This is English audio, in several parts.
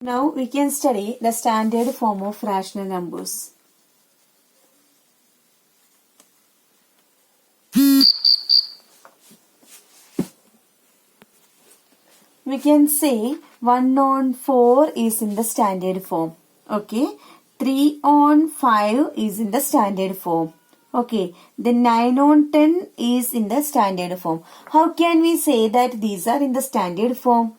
Now we can study the standard form of rational numbers. We can say 1 on 4 is in the standard form. Okay. 3 on 5 is in the standard form. Okay. Then 9 on 10 is in the standard form. How can we say that these are in the standard form?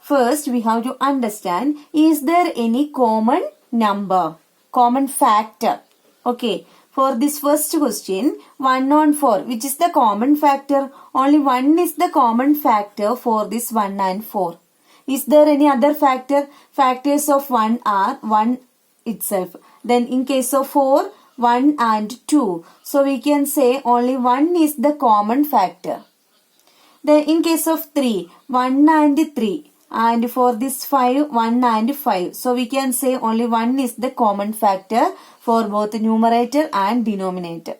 First, we have to understand, is there any common number, common factor? Okay, for this first question, 1 on 4, which is the common factor? Only 1 is the common factor for this 1 and 4. Is there any other factor? Factors of 1 are 1 itself. Then in case of 4, 1 and 2. So we can say only 1 is the common factor. Then in case of 3, 1 and 3. And for this 5, 1 and 5. So we can say only 1 is the common factor for both numerator and denominator.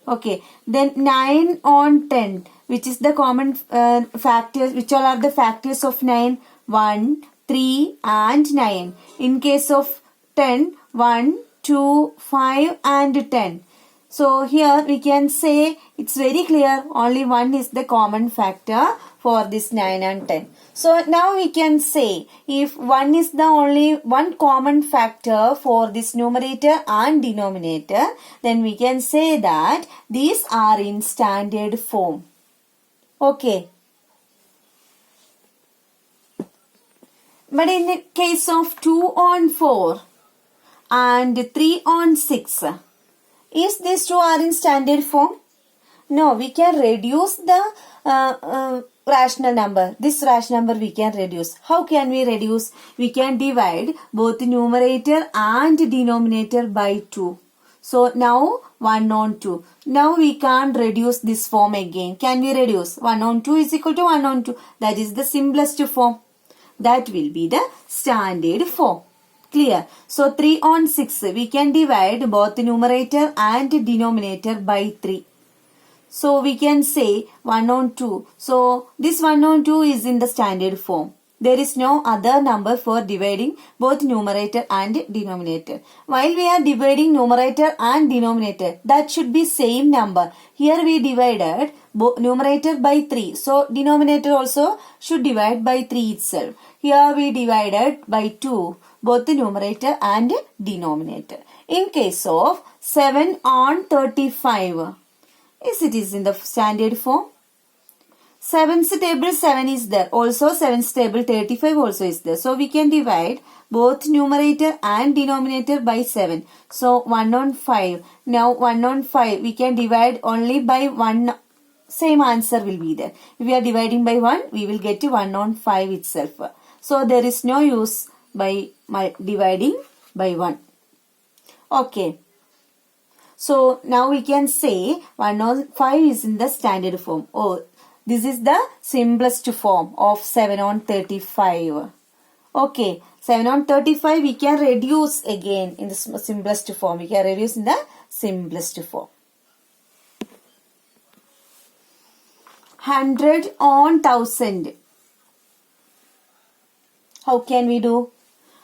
Okay. Then 9 on 10, which is the common factors, which all are the factors of 9? 1, 3 and 9. In case of 10, 1, 2, 5 and 10. So here we can say it's very clear, only 1 is the common factor for this 9 and 10. So now we can say if 1 is the only one common factor for this numerator and denominator, then we can say that these are in standard form. Okay. But in the case of 2 on 4 and 3 on 6, is these two are in standard form? No, we can reduce the rational number. This rational number we can reduce. How can we reduce? We can divide both numerator and denominator by 2. So now 1 on 2. Now we can't reduce this form again. Can we reduce? 1 on 2 is equal to 1 on 2. That is the simplest form. That will be the standard form. Clear? So 3 on 6, we can divide both numerator and denominator by 3. So we can say 1 on 2. So this 1 on 2 is in the standard form. There is no other number for dividing both numerator and denominator. While we are dividing numerator and denominator, that should be same number. Here we divided numerator by 3. So denominator also should divide by 3 itself. Here we divided by 2. Both the numerator and denominator. In case of 7 on 35, it is in the standard form. 7's table 7 is there. Also 7's table 35 also is there. So we can divide both numerator and denominator by 7. So 1 on 5. Now 1 on 5 we can divide only by 1. Same answer will be there. If we are dividing by 1, we will get to 1 on 5 itself. So there is no use by dividing by 1. Okay. So now we can say 1 on 5 is in the standard form. Oh, this is the simplest form of 7 on 35. Okay. 7 on 35 we can reduce again in the simplest form. We can reduce in the simplest form. 100 on 1000. How can we do?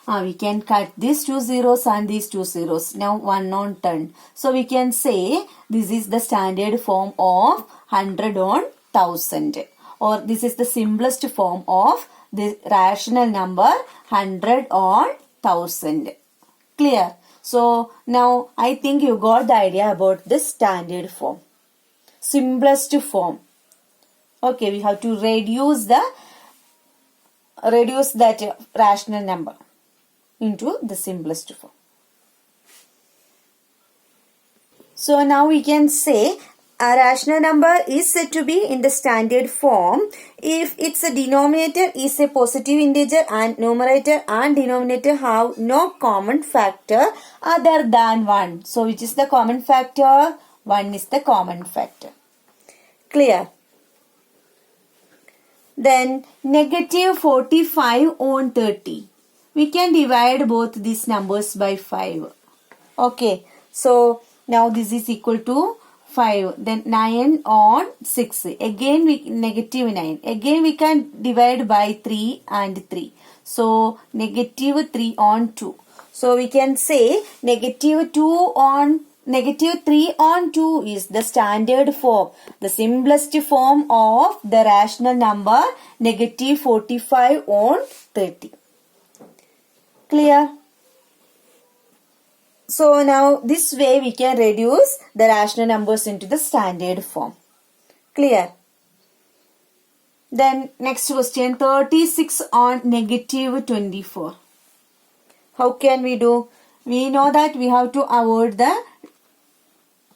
We can cut these 2 zeros and these 2 zeros. Now 1 on 10. So we can say this is the standard form of 100 on 1000. Or this is the simplest form of the rational number 100 on 1000. Clear? So now I think you got the idea about the standard form. Simplest form. Okay, we have to reduce that rational number into the simplest form. So now we can say a rational number is said to be in the standard form if its denominator is a positive integer and numerator and denominator have no common factor other than 1. So which is the common factor? 1 is the common factor. Clear? Then negative 45 on 30. We can divide both these numbers by 5. Okay. So now this is equal to 5. Then 9 on 6. Again we negative 9. Again we can divide by 3 and 3. So negative 3 on 2. So we can say negative 3 on 2 is the standard form, the simplest form of the rational number negative 45 on 30. Clear? So now this way we can reduce the rational numbers into the standard form. Clear? Then next question, 36 on negative 24. How can we do? We know that we have to avoid the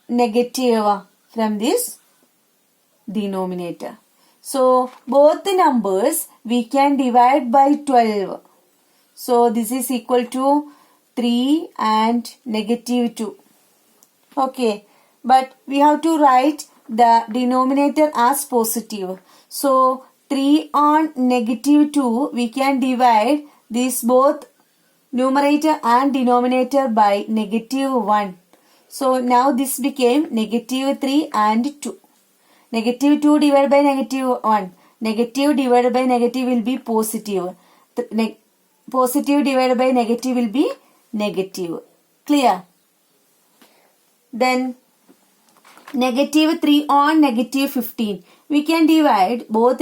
negative from this denominator. So both the numbers we can divide by 12. So this is equal to 3 and negative 2. Okay, but we have to write the denominator as positive. So 3 on negative 2 we can divide this both numerator and denominator by negative 1. So now this became negative 3 and 2. Negative 2 divided by negative 1. Negative divided by negative will be positive. Positive divided by negative will be negative. Clear? Then negative 3 on negative 15. We can divide both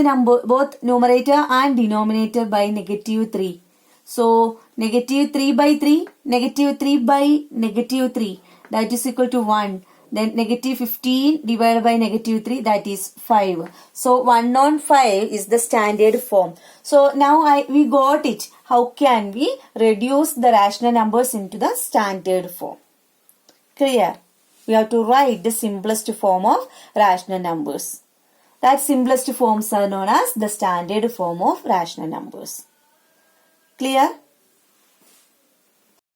numerator and denominator by negative 3. So negative 3 by 3, negative 3 by negative 3, that is equal to 1. Then negative 15 divided by negative 3, that is 5. So 1 on 5 is the standard form. So now we got it. How can we reduce the rational numbers into the standard form? Clear? We have to write the simplest form of rational numbers. That simplest forms are known as the standard form of rational numbers. Clear?